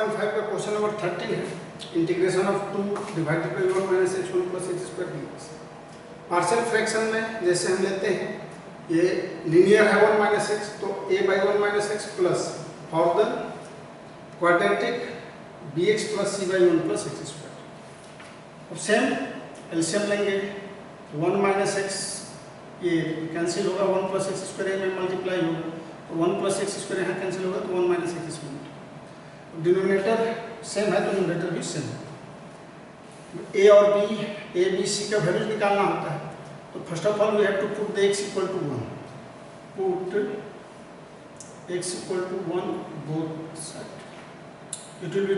1.5 का question number 13 है। Integration of 2 divided by 1 minus x 1 plus x square dx. Partial fraction में जैसे हम लेते हैं, ये लीनियर है 1 माइनस एक्स, तो a by 1 minus x plus for the quadratic bx plus c by 1 plus x square. अब सेम एलसीएम लेंगे, 1 माइनस एक्स ये कैंसिल होगा, 1 प्लस एक्स स्क्वायर में मल्टीप्लाई होगा, तो 1 प्लस एक्स स्क्वायर यहाँ कैंसिल होगा, तो 1 minus x square. Denominator same है तो न्यूमरेटर भी सेम है। ए और बी, ए बी सी का वैल्यू निकालना होता है, तो first of all we have to put the x equal to 1, put x equal to 1 both side, it will be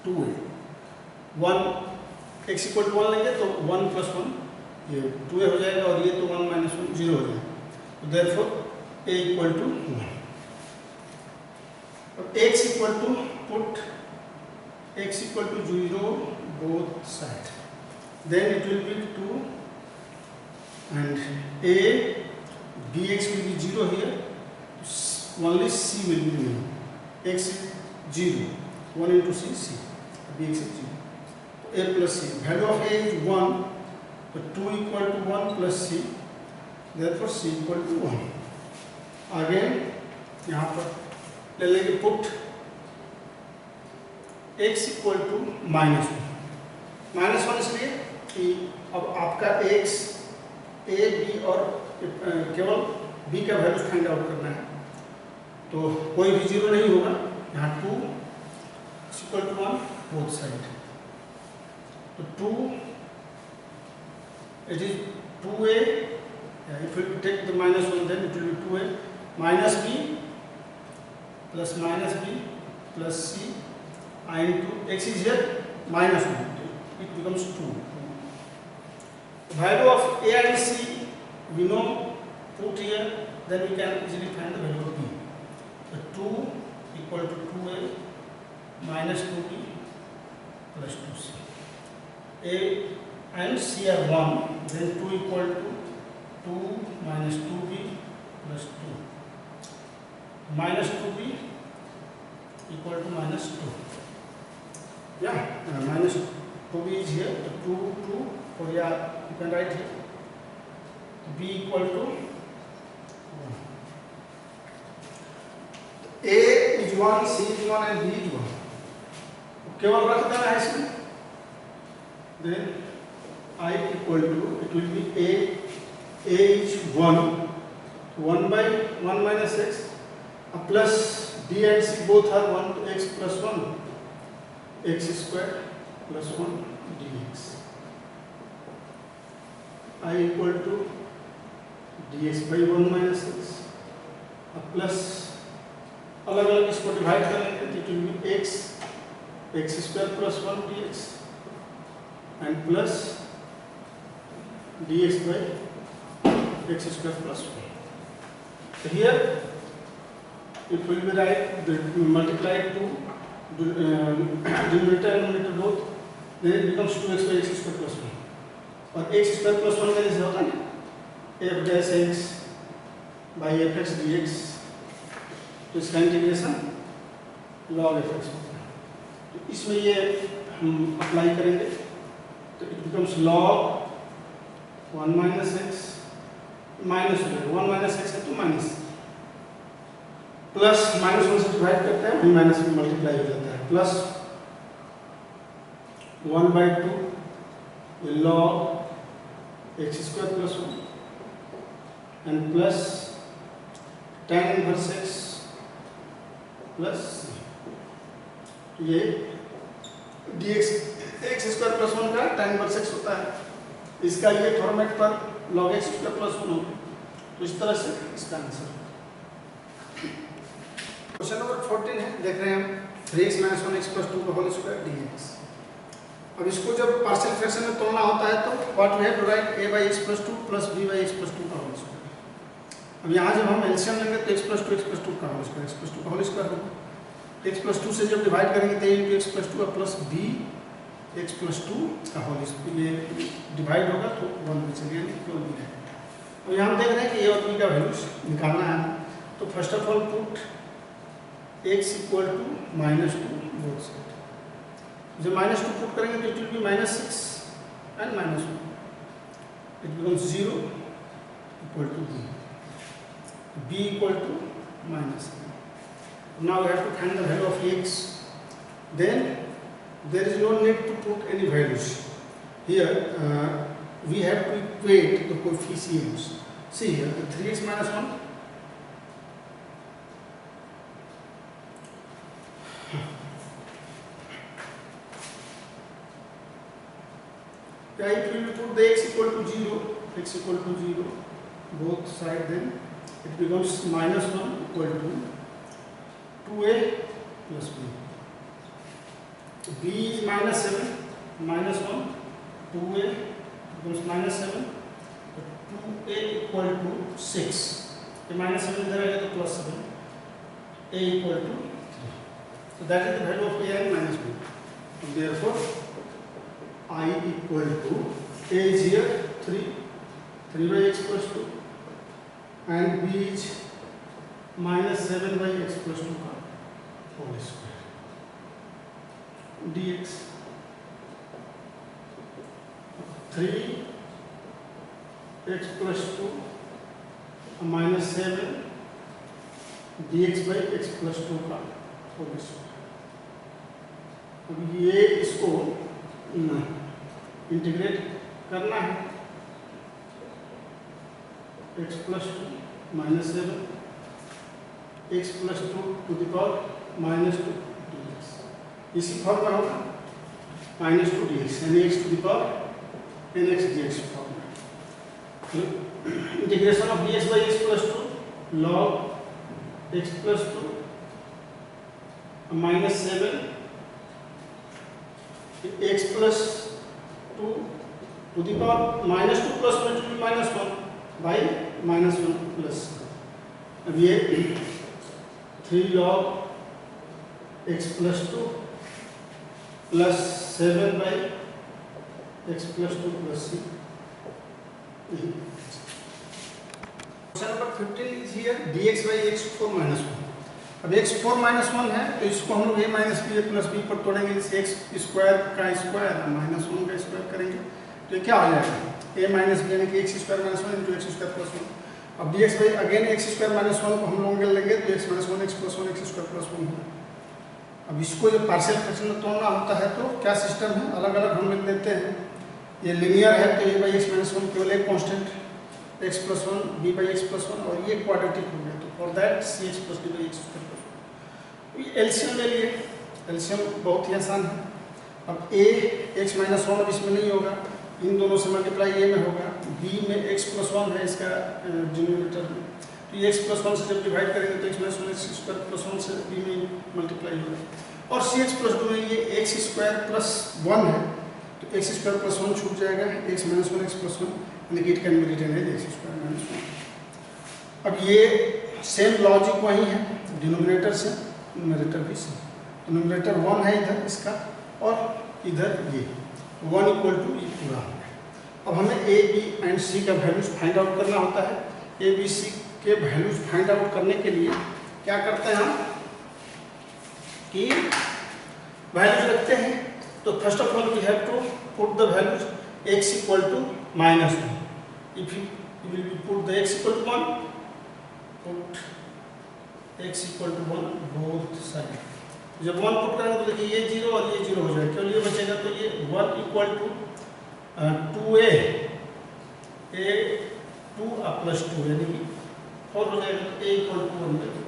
2a 1 x equal to 1 लेंगे तो 1 प्लस 1 ये 2a हो जाएगा, और ये तो 1 माइनस 1 0 हो जाएगा, तो देयरफॉर a इक्वल टू 1। और x equal to put x equal to 0 both side, then it will be 2 and a bx will be 0 here, only c will be remaining, x is 0, 1 into c, bx is 0, a plus c, value of a is 1, so 2 equal to 1 plus c, therefore c equal to 1। Again यहाँ पर ले लेंगे put x equal to -1 इसलिए कि अब आपका x a b और केवल b का वैल्यू फाइंड आउट करना है, तो कोई भी 0 नहीं होगा, यहाँ 2 इक्वल टू 1 बोथ साइड, तो 2 it is 2a, if we take the -1 then it will be 2a minus b plus c into x is here -1, it becomes 2. Value of a and c we know, put here, then we can easily find the value of b. So 2 equal to 2a minus 2b plus 2c. a and c are 1, then 2 equal to 2 minus 2b plus 2 minus 2b equal to minus 2. Yeah, minus 2b is here, so 2 or yeah, you can write here, b equal to 1. a is 1, c is 1 and b is 1, केवल रख देना है इसमें, then I equal to, it will be a is 1 by 1 minus x plus b and c both are 1, to x plus 1 x square plus 1 dx. I equal to dx by 1 minus x plus अलग अलग इसको divide कर लेंगे, तो it will be x square plus 1 dx and plus dx by x square plus 1. So here it will be right, multiplied to denominator and numerator both, then it becomes 2x by x square plus 1, और x square plus 1 का जैसे होता है ना f dash x by fx dx, तो इसका integration log fx होता है, तो इसमें ये हम अप्लाई करेंगे, तो it becomes log 1 minus x minus 1 minus x है तो माइनस, प्लस -1 से डिवाइड करते हैं, वही माइनस में मल्टीप्लाई हो जाता है, plus 1 by 2 log x square plus 1 and plus tan inverse x plus ये dx x square plus 1 का tan inverse x होता है, इसका ये फॉर्मेट पर log x square plus 1 होगा, तो इस तरह से इसका आंसर। क्वेश्चन नंबर 14 है, देख रहे हैं हम 3x minus 1x plus 2 का होल स्क्वायर dx। अब इसको जब पार्शियल फ्रैक्शन में तोड़ना होता है तो what we have to write a by x plus 2 plus b by x plus 2 का होल स्क्वायर। अब यहाँ जब हम एलसीएम लेंगे तो x plus 2 का होल स्क्वायर, x plus 2 का होल स्क्वायर होगा, x plus 2 से जब डिवाइड करेंगे तो a into x plus 2 plus b x plus 2 का होल स्क्वायर, ये डिवाइड होगा तो 1 बचेगा, यानी केवल b रहेगा। अब यहाँ हम देख रहे हैं कि a और b का वैल्यू निकालना है, तो first of all put x equal to -2 both side. जब -2 पुट करेंगे तो it will be -6 and -1, it becomes 0 equal to b equal to -7। Now we have to find the value of x. Then there is no need to put any values here. We have to equate the coefficients. See here, the 3x minus 1. If we will put the x equal to 0, both side, then it becomes -1 equal to 2a plus b. b is -7, -1, 2a becomes -7, तो 2a equal to 6, ये -7 इधर आएगा तो +7, a equal to 3. So that is the value of a and -b. Therefore I equal to a is here 3 by x plus 2 and b is -7 by x plus 2 का whole square dx 3x plus 2 -7 dx by x plus 2 का whole square। अब ये इसको integrate करना है, x plus 2 -7 x plus 2 to the power -2 dx, इसी form में होगा -2 dx यानी x to the power nx dx form में। Integration of dx by x plus 2 log x plus 2 -7 x plus 2 to the power -2 plus -1 by -1 plus। अब ये 3 log x plus 2 plus 7 by x plus 2 plus c। Question number 15 is here dx by x4 -1। अब x4 -1 है तो इसको हम लोग a minus b plus b पर तोड़ेंगे, इस x स्क्वायर का स्क्वायर -1 का स्क्वायर करेंगे तो ये क्या हो जाएगा a minus b यानी कि x square -1 into x square plus 1। अब dx by again x square -1 को हम लोग लेंगे तो x minus 1 x plus 1 x square plus 1 होगा। अब इसको जब पार्शियल फ्रैक्शन में तोड़ना होता है तो क्या सिस्टम है, अलग अलग हम लिख देते हैं। ये लिनियर है तो a by x minus 1 केवल एक constant x plus 1 b by x plus 1 और ये क्वाड्रेटिक हो गया तो for that ch plus d by x square plus 1। LCM ले लिए, एलसीएम बहुत ही आसान है। अब a x minus 1 अब इसमें नहीं होगा, इन दोनों से मल्टीप्लाई a में होगा, b में x plus 1 है इसका डिनोमिनेटर में, तो ये x plus 1 से जब डिवाइड करेंगे तो x minus 1 x square plus 1 से b में मल्टीप्लाई होगा। और ch plus 2 में ये x स्क्वायर plus 1 है तो x स्क्वायर plus 1 छूट जाएगा, x minus 1 x plus 1 यानी कि it can be written as x square minus 1। अब ये सेम लॉजिक वही है, डिनोमिनेटर से न्यूमरेटर भी सेम, तो न्यूमरेटर 1 है इधर इसका और इधर ये 1 इक्वल टू ये पूरा हो गया। अब हमें a b एंड c का वैल्यूज फाइंड आउट करना होता है। a b c के वैल्यूज फाइंड आउट करने के लिए क्या करते हैं हम कि वैल्यूज रखते हैं। तो first of all we have to put the values x equal to -1। If you will put the x equal to 1, put x equal to 1 both side. जब 1 पुट करेंगे तो देखिए ये 0 और ये 0 हो जाएगा, केवल ये बचेगा तो ये 1 इक्वल टू 2a 2 प्लस 2 यानी कि 4 हो जाएगा, तो a इक्वल टू 1 हो जाएगा।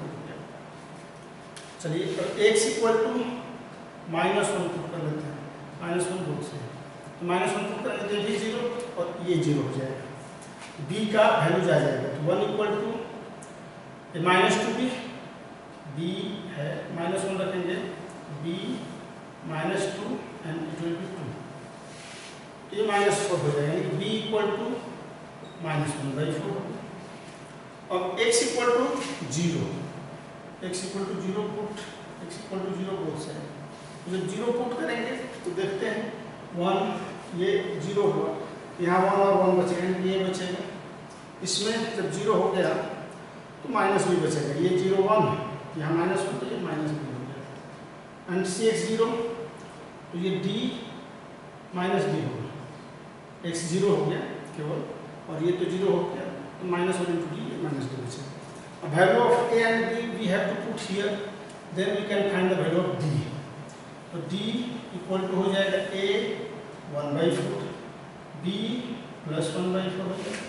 चलिए तो x इक्वल टू -1 पुट कर लेते हैं, -1 बोथ साइड, तो -1 पुट करेंगे तो ये 0 और ये 0 हो जाएगा, b का वैल्यूज आ जाएगा तो 1 इक्वल टू -2b, b है -1 रखेंगे, b -2 and it will B 2, तो ये -4 हो जाएगा, यानी b इक्वल टू -1/4। अब x equal to 0, x equal to 0 put, x equal to 0 both side. जब 0 पुट करेंगे तो देखते हैं 1 ये 0 हुआ, यहाँ 1 और 1 बचेगा, ये बचेगा, इसमें जब 0 हो गया तो माइनस भी बचेगा, ये 0 1 यहाँ -1 तो ये -b हो जाएगा। एंड Cx0 तो ये d माइनस d होगा, x 0 हो गया केवल, और ये तो 0 हो गया, तो -1 into d माइनस d बचेगा। अब value of a and b we have to put here, then we can find the value of d। तो d इक्वल टू हो जाएगा a 1/4, b प्लस 1/4 हो जाएगा,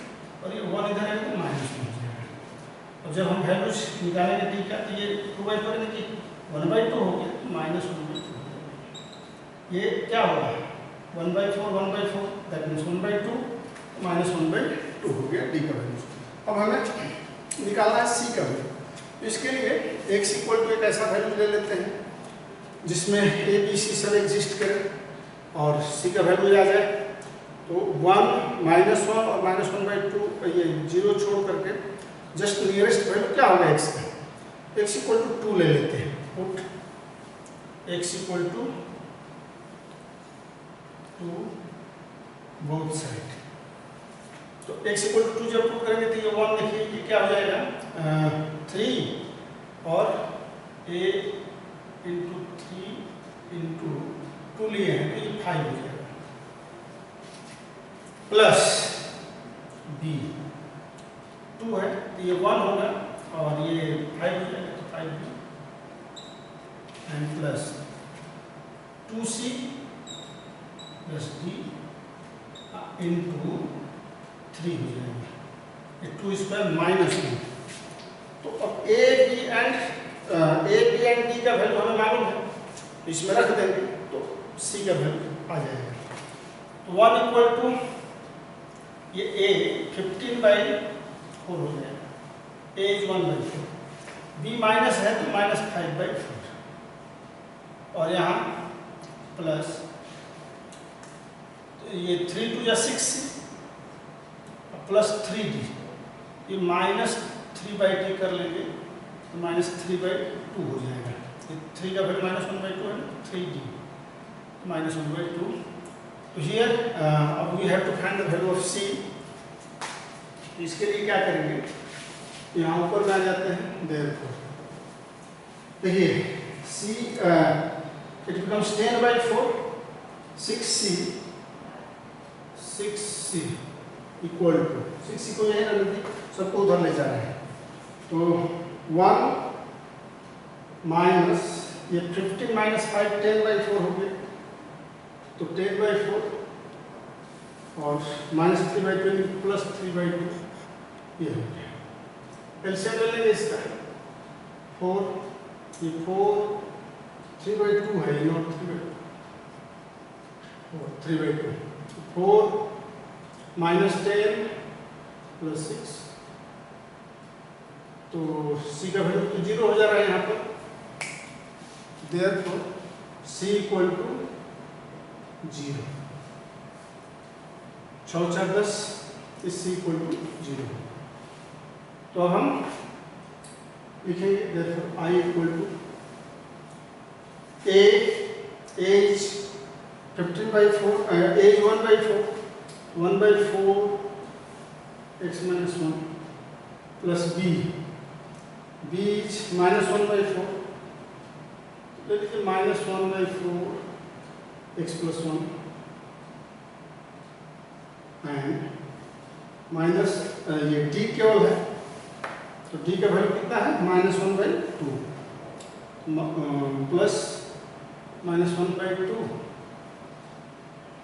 और ये 1 इधर आएगा तो -1 हो जाएगा। और जब हम वैल्यूज निकालेंगे d का, तो ये 2/4 यानी कि 1/2 हो गया, तो -1/2 हो जाएगा। ये क्या होगा 1/4 दैट मीन्स 1/2 -1/2 हो गया d का वैल्यू। अब हमें निकालना है c का वैल्यू। तो इसके लिए x इक्वल टू एक ऐसा वैल्यू ले लेते हैं जिसमें a b c सब एग्जिस्ट करे और c का वैल्यू आ जाए। तो 1 -1 और -1/2 ये 0 छोड़ करके जस्ट नियरेस्ट वैल्यू क्या होगा x का, x इक्वल टू 2 ले लेते हैं। Put x equal to 2 both side. तो x इक्वल टू 2 जब पुट करेंगे तो ये 1 देखिए ये क्या हो जाएगा 3 और a इंटू 3 इंटू 2 लिए हैं तो ये 5 हो जाएगा, प्लस b 2 है तो ये 1 होगा और ये 5 हो जाएगा तो 5b and plus 2c plus d into 3 हो जाएगा, ये 2 स्क्वायर माइनस 1। तो अब a b एंड d का वैल्यू हमें मालूम है, इसमें रख देंगे तो c का वैल्यू आ जाएगा। तो 1 इक्वल टू ये a 15/4 हो जाएगा, a इज 1/4, b माइनस है तो -5/4 और यहाँ प्लस तो ये 3 2 6 प्लस 3d, ये -3/d कर लेंगे तो -3/2 हो जाएगा। ये 3 का वैल्यू -1/2 है, 3d -1/2। तो हियर अब we have to find the value of c। इसके लिए क्या करेंगे, यहाँ ऊपर में आ जाते हैं, देयरफॉर देखिए c it becomes 10/4, 6c equal to 6c को यही रख सबको उधर ले जा रहे हैं। तो 1 माइनस ये 15 - 5 10/4 हो गया, तो 10/4 और -3/2 प्लस 3/2 ये हो गया। एलसीएम ले लेंगे इसका 4, ये 4 3/2 है, ये नॉट 3/2 3/2 4 -10 प्लस 6, तो c का वैल्यू तो 0 हो जा रहा है यहाँ पर, देयरफॉर c इक्वल टू 0, 6 4 10 इस c इक्वल टू 0। तो अब हम लिखेंगे therefore i equal to a is 15/4, a is 1/4 x minus 1 plus b is -1/4, let it be -1/4 x plus 1 and minus ये d केवल है तो d का वैल्यू कितना है -1/2 प्लस -1/2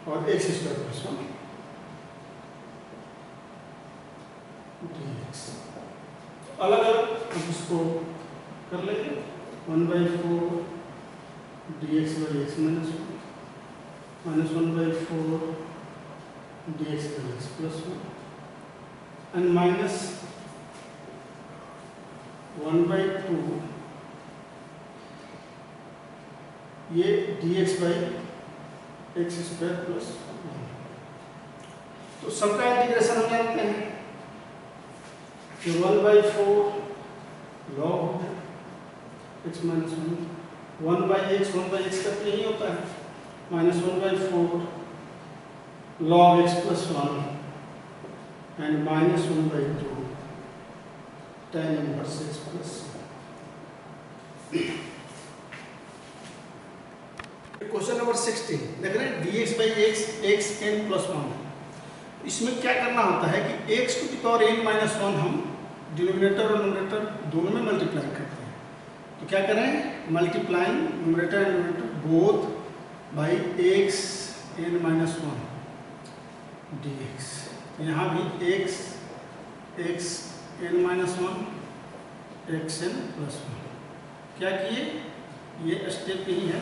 और x स्क्वायर प्लस 1 dx। अलग अलग हम इसको कर लेंगे 1/4 dx by x minus 1 -1/4 dx by x plus 1 and minus 1/2 ये dx by x square plus 1। तो सबका इंटीग्रेशन हम जानते हैं कि 1/4 log हो गया x minus 1 1/x का तो यही होता है -1/4 log x plus 1 and -1/2 tan inverse x plus 1। Question number 16 देख रहे हैं dx by x x n plus 1। इसमें क्या करना होता है कि x to the power n minus 1 हम डिनोमिनेटर और न्यूमरेटर दोनों में मल्टीप्लाई करते हैं। तो क्या करें, multiplying numerator and numerator both by x N minus 1 dx। यहाँ भी x N minus 1 x n plus 1। क्या किए, ये स्टेप यही है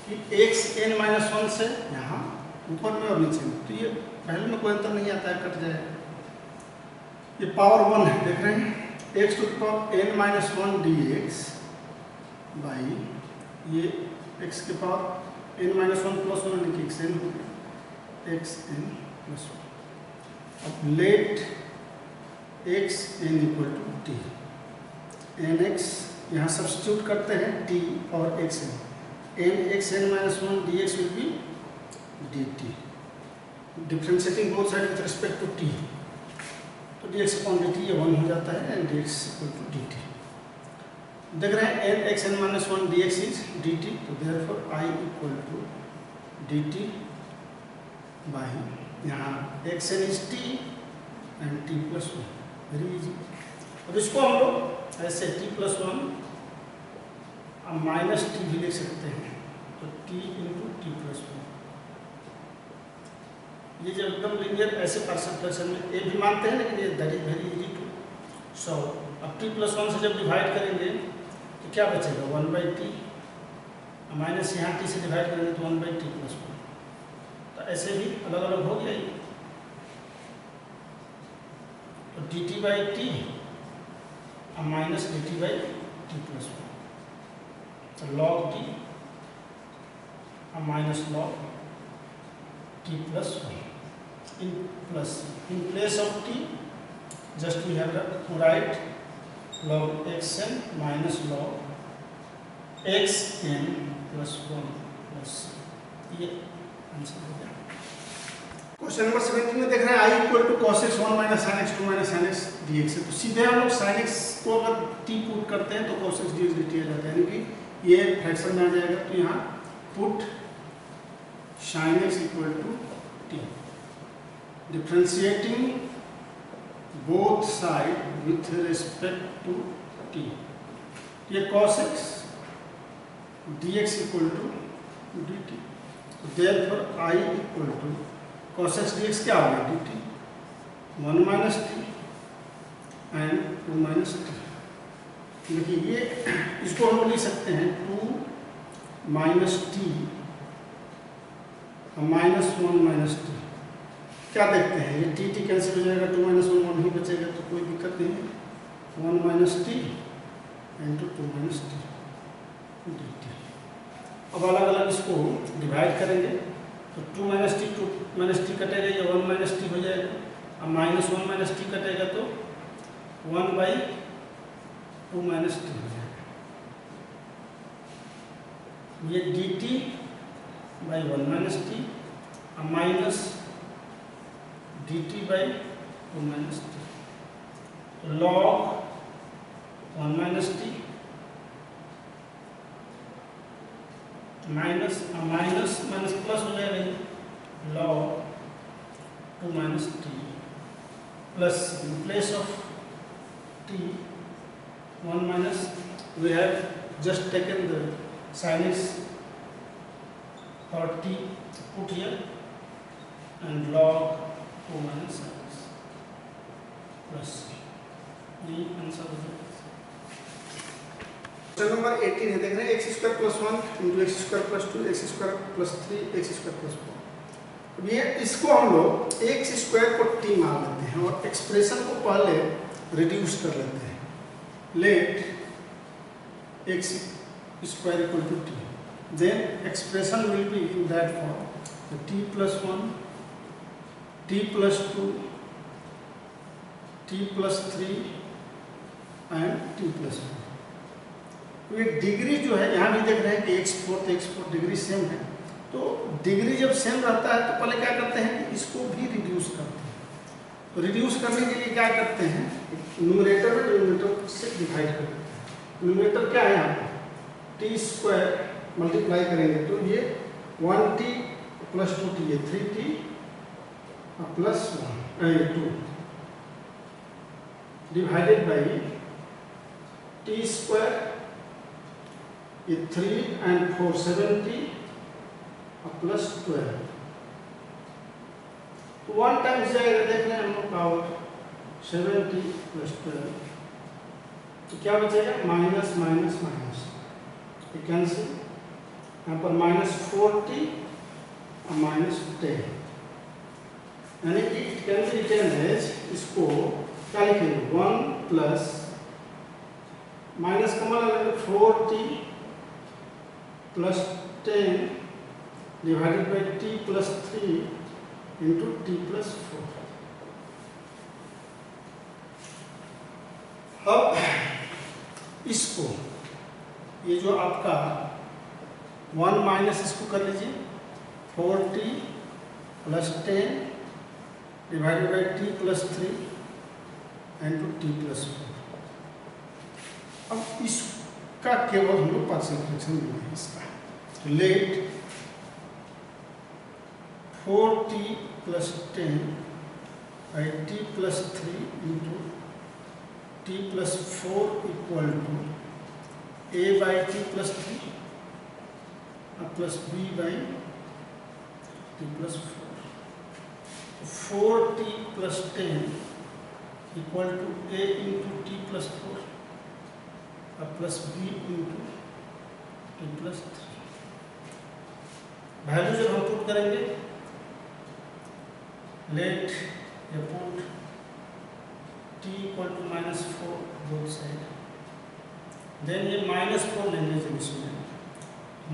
कि एक्स एन माइनस 1 से यहाँ ऊपर में और नीचे में, तो ये पहले में कोई अंतर नहीं आता है, कट जाएगा। ये पावर 1 है, देख रहे हैं, x to the power n minus 1 D x by ये एक्स के पावर एन माइनस 1 प्लस 1 लिखिए एक्स एन हो गया, एक्स एन प्लस 1। अब let X N equal to T, N X यहाँ सब्स्टिट्यूट करते हैं टी और X N, N X N minus 1 D X will be D T, differentiating both side with respect to T, तो D X upon D T ये 1 हो जाता है and D X equal to D T. देख रहे हैं N X N minus 1 D X is D T, तो therefore I equal to D T by यहाँ X N is T and T plus 1, very easy. अब इसको हम लोग ऐसे टी प्लस 1 माइनस टी भी लिख सकते हैं, तो टी इंटू टी प्लस 1। ये जब एकदम लीनियर ऐसे पार्शियल फ्रैक्शन में ए भी मानते हैं, लेकिन ये that is very easy to solve. अब टी प्लस 1 से जब डिवाइड करेंगे तो क्या बचेगा, 1 बाई टी, माइनस यहाँ टी से डिवाइड करेंगे तो 1 बाई टी प्लस 1। तो ऐसे भी अलग अलग हो गया ये, तो D T by t minus D T by T plus 1, तो log T minus log T plus 1 in place of t just we have to write log xn minus log xn plus 1 plus ये answer हो गया। Question number 17 में देख रहे हैं i equal to cos x 1 minus sin x 2 minus sin x dx है, तो सीधे हम लोग sin x को अगर t पुट करते हैं तो cos x dx dt आ जाता है, यानी कि ये फ्रैक्शन में आ जाएगा। तो यहाँ put sin x equal to t, differentiating both side with respect to t, ये cos x dx equal to dt, therefore I equal to cos x dx क्या होगा dt 1 minus t and 2 minus t। देखिए ये इसको हम लिख सकते हैं 2 minus t minus 1 minus t। क्या देखते हैं, ये टी टी कैंसिल हो जाएगा, 2 माइनस 1 1 ही बचेगा, तो कोई दिक्कत नहीं है। 1 minus T into 2 minus T D T. अब अलग अलग इसको डिवाइड करेंगे तो 2 माइनस टी कटेगा, ये 1 माइनस टी हो जाएगा। अब माइनस 1 माइनस टी कटेगा तो 1 बाई 2 माइनस टी हो जाएगा। ये D T by 1 minus T minus dt by 2 minus t, तो log 1 minus t minus minus minus plus हो जाएगा, log 2 minus t plus in place of t 1 minus we have just taken the sin x or t put here and log 2 minus sin x plus ये answer हो जाएगा। Question number 18 है, देख रहे हैं x square plus 1 into x square plus 2 x square plus 3 x square plus 4। अब ये इसको हम लोग एक्स स्क्वायर को t मान लेते हैं और एक्सप्रेशन को पहले रिड्यूस कर लेते हैं। Let x square equal to t, then expression will be in that form t plus 1 t plus 2 t plus 3 and t plus 4। ये डिग्री जो है यहाँ भी देख रहे हैं कि x4 डिग्री सेम है, तो डिग्री जब सेम रहता है तो पहले क्या करते हैं कि इसको भी रिड्यूस करते हैं। तो रिड्यूस करने के लिए क्या करते हैं, न्यूमरेटर में डिनोमिनेटर से डिवाइड कर देते हैं। न्यूमरेटर क्या है यहाँ पर टी स्क्वायर मल्टीप्लाई करेंगे तो ये 1t प्लस 2t, ये 3t plus 2 divided by T square, ये 3 and 4 7t प्लस 12। तो 1 टाइम्स जाएगा, देख रहे हैं हम लोग पावर 7t प्लस 12, तो क्या बचेगा माइनस माइनस माइनस, ये कैंसिल, यहाँ पर माइनस 4t और माइनस 10, यानी कि it can be written as, इसको क्या लिखेंगे 1 प्लस माइनस का मतलब 4t plus 10 divided by t plus 3 into t plus 4। अब इसको, ये जो आपका 1 माइनस इसको कर लीजिए 4t plus 10 divided by t plus 3 into t plus 4। अब इसका केवल हम लोग पार्शियल फ्रैक्शन लेंगे इसका, let 4t plus 10 by t plus 3 into t plus 4 equal to a by t plus 3 plus b by t plus 4। 4t plus 10 equal to a into t plus 4 plus b into t plus 3। Value जब हम put करेंगे, let या put t equal to minus 4 both side, then ये minus 4 लेंगे जब इसमें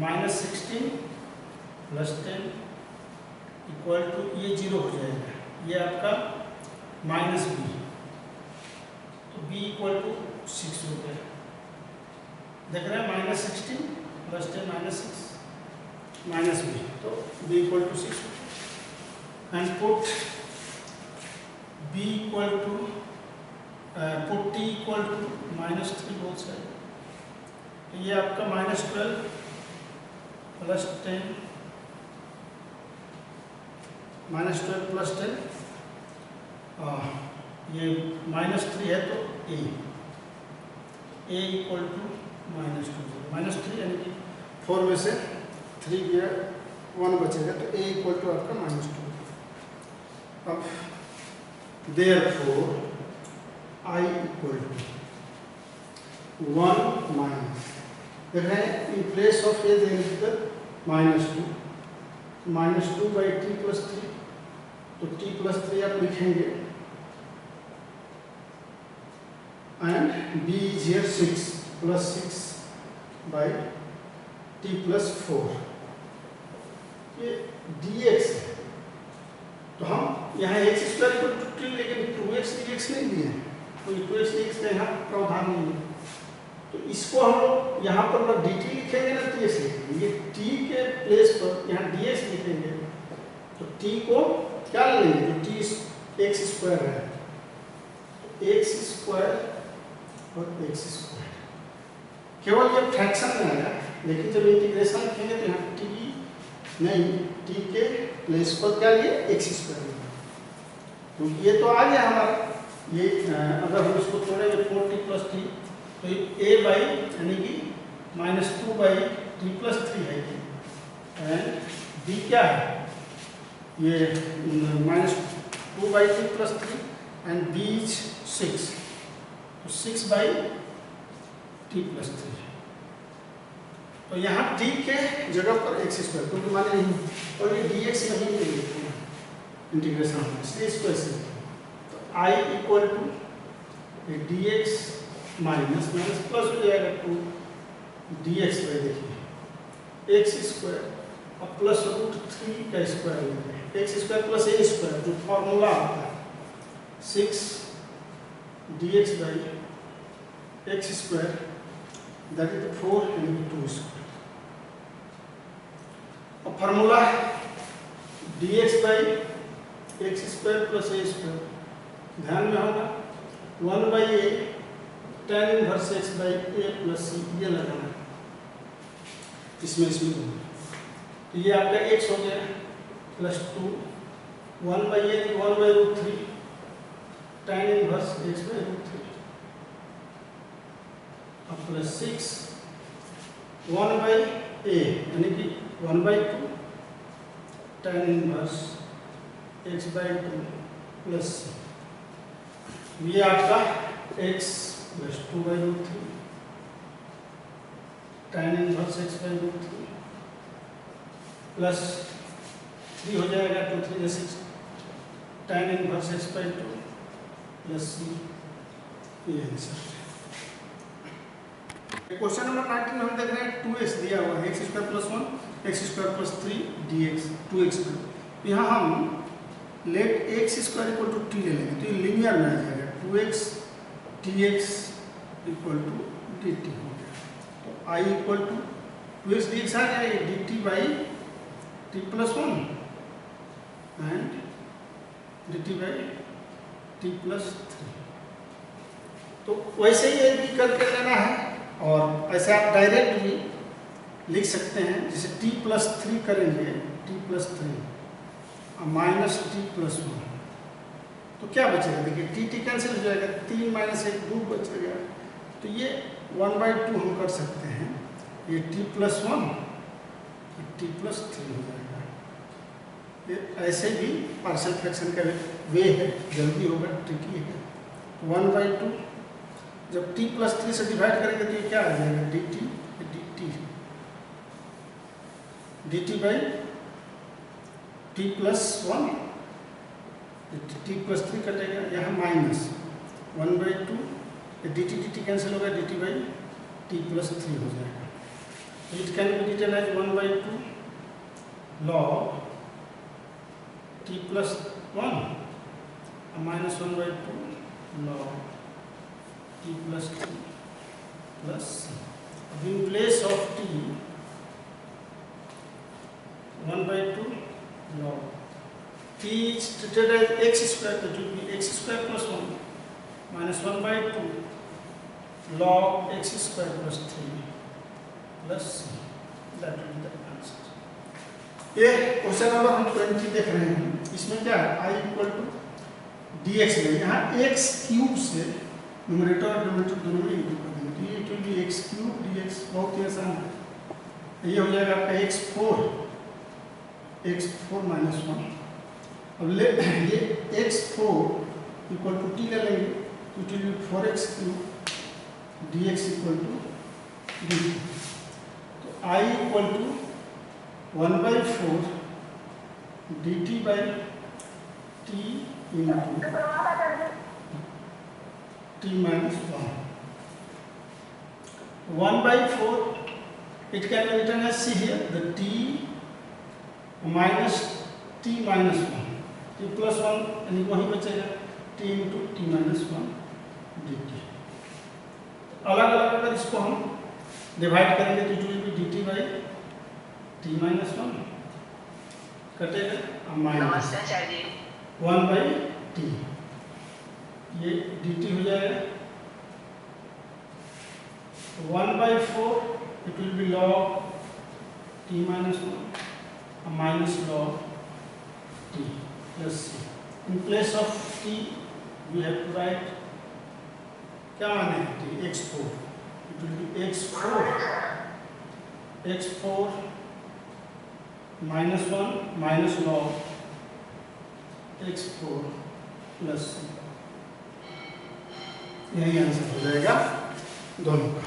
minus 16 plus 10 equal to ये 0 हो जाएगा, ये आपका माइनस b, तो b इक्वल टू 6 हो गया, देख रहे हैं minus 16 plus 10 minus 6 minus b, तो b equal to 6 and put b equal to put t equal to minus 3 both side, तो ये आपका माइनस 12 प्लस 10 माइनस 12 प्लस 10, ये माइनस 3 है तो a equal to minus 2 minus 3, यानी कि 4 में से 3 गया 1 बचेगा, तो a इक्वल टू आपका माइनस 2। अब therefore I equal to 1 minus, देख रहे हैं in place of a there is the minus 2, minus 2 by t plus 3, तो t प्लस 3 आप लिखेंगे and b is here 6 plus 6 by t plus 4, ये dx है, तो हम यहाँ x स्क्वायर इक्वल टू 2, लेकिन 2x dx नहीं दिए, तो 2x dx का यहाँ प्रावधान नहीं है, तो इसको हम लोग यहाँ पर ना dt लिखेंगे ना ds लिखेंगे, ये t के प्लेस पर यहाँ dx लिखेंगे, तो t को क्या लेंगे, जो t x स्क्वायर है, x स्क्वायर और x स्क्वायर, केवल ये फ्रैक्शन में आएगा, लेकिन जब इंटीग्रेशन लिखेंगे तो यहाँ t नहीं, t के प्लेस पर क्या लिए x स्क्वायर, क्योंकि ये तो आ गया हमारा, ये अगर हम इसको तोड़ेंगे 4t प्लस 3, तो ये a बाई यानी कि माइनस 2 बाई t प्लस 3 है, एंड b क्या है, ये minus 2 by t plus 3 and b is 6, तो 6 बाई t प्लस 3, तो यहाँ t के जगह पर x स्क्वायर, क्योंकि माने नहीं, और ये dx नहीं है इंटीग्रेशन, इसलिए इसको ऐसे, तो I equal to dx minus minus plus हो जाएगा 2 dx बाई, देखिए x स्क्वायर और प्लस रूट 3 का स्क्वायर हो जाएगा, x square plus a square, जो फॉर्मूला आता है 6 dx by x square, that is 4 into 2 square, और फार्मूला है dx by X square plus A square, ध्यान में होगा 1 by A tan inverse x by A plus C, ये लगाना है, इसमें दोनों, तो ये आपका x हो गया प्लस 2 1/√3 tan इनवर्स x/√3 अब प्लस 6 1/a यानी कि 1/2 tan इनवर्स x/2 प्लस ये आपका x plus 2/√3 tan inverse x/√3 plus 3 हो जाएगा 2 3 या 6 tan inverse x/2 plus c, ये आंसर। क्वेश्चन नंबर 19 हम देख रहे हैं 2x दिया हुआ है x² + 1 x² + 3 dx 2x²। यहाँ हम लेट x² = t ले लेंगे तो ये लीनियर में आ जाएगा 2x dx = dt हो गया। तो I = 2x dx आ जाएगा dt/t + 1 एंड dt/t + 3। तो वैसे ही ये भी करके लेना है और ऐसे आप डायरेक्ट भी लिख सकते हैं, जैसे t + 3 करेंगे t + 3 माइनस t + 1 तो क्या बचेगा, देखिए t कैंसिल हो जाएगा, 3 - 1 2 बचेगा। तो ये 1/2 हम कर सकते हैं, ये t + 1 t + 3 हो जाएगा। ये ऐसे भी पार्शियल फ्रैक्शन का वे है, जल्दी होगा, ट्रिकी है। 1/2 जब t + 3 से डिवाइड करेंगे तो ये क्या आ जाएगा dt dt/t + 1 t + 3 कटेगा, यहाँ माइनस 1/2 dt कैंसिल होगा dt/t + 3 हो जाएगा। It can be written as 1/2 log t + 1 minus 1/2 log t + 3 plus in place of t 1/2 log t is treated as x², that will be x² + 1 minus 1/2 log x² + 3 plus c, that will be the answer। ये question number हम 20 देख रहे हैं, इसमें क्या है I = dx में यहाँ x³ से न्यूमरेटर और डिनोमिनेटर दोनों में इंटू कर देंगे, तो ये it will B x³ dx, बहुत ही आसान है। ये हो जाएगा आपका x4 - 1। अब ले ये x4 = t ले लेंगे तो it will B 4x³ dx = dt। तो I = 1/4 dt/t into t - 1 1/4 it can be written as, see here, the t minus t minus 1 t plus 1 यानी वही बचेगा t into t minus 1 dt। अलग अलग अगर इसको हम डिवाइड करेंगे तो it will B dt/t minus 1 कटेगा माइनस 1/t, ये dt हो जाएगा 1/4 it will be log t minus 1 minus log t plus c। In place of t we have to write क्या माने t x4, it will be x4 minus 1 minus log x4 plus c, यही answer हो जाएगा दोनों का।